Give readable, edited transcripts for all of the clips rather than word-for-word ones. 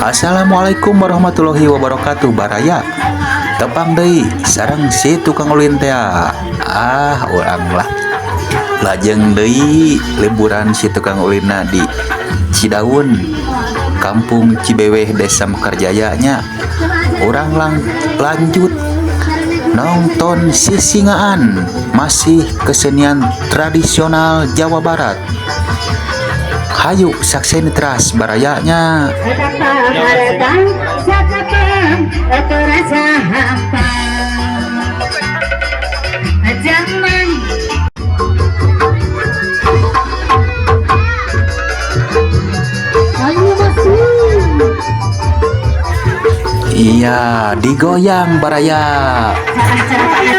Assalamualaikum warahmatullahi wabarakatuh. Baraya tepang deui sareng si tukang ulin teh. Urang lah lajeng deui liburan si tukang ulinna di Cidaun, Kampung Cibeweh, Desa Mekarjaya nya. Urang lanjut nonton sisingaan, masih kesenian tradisional Jawa Barat. Hayu sakseni teras barayanya. Iya, digoyang baraya.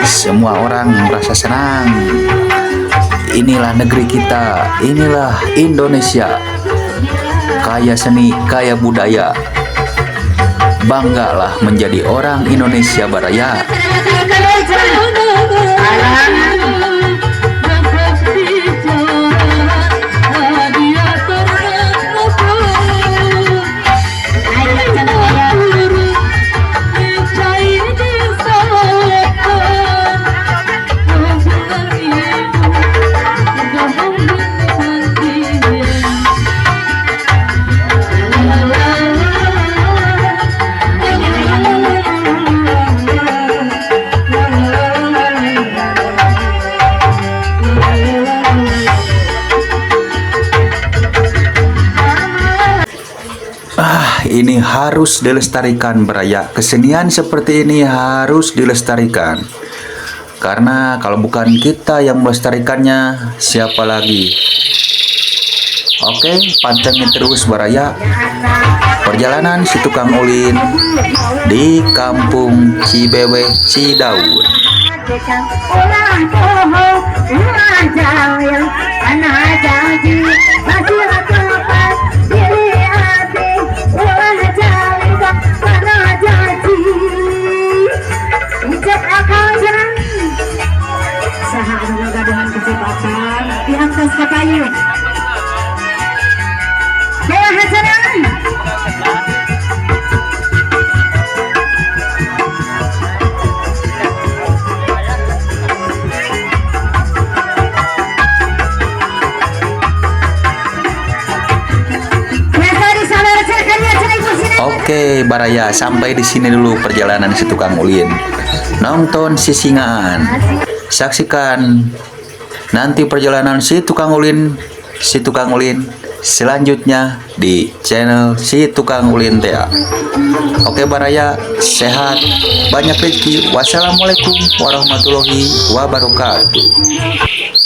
Semua orang merasa senang. Inilah negeri kita, inilah Indonesia. Kaya seni, kaya budaya. Banggalah menjadi orang Indonesia baraya. Ini harus dilestarikan baraya. Kesenian seperti ini harus dilestarikan. Karena kalau bukan kita yang melestarikannya, siapa lagi? Oke, pantengin terus baraya. Perjalanan si tukang ulin di Kampung Cibeweh, Cidaun. Di atas kayu. Dewa Hasanah. Oke, baraya, sampai di sini dulu perjalanan si tukang ulin. Nonton sisingaan. Saksikan nanti perjalanan si tukang ulin selanjutnya di channel si tukang ulin teh. Oke baraya, sehat, banyak rezeki. Wassalamualaikum warahmatullahi wabarakatuh.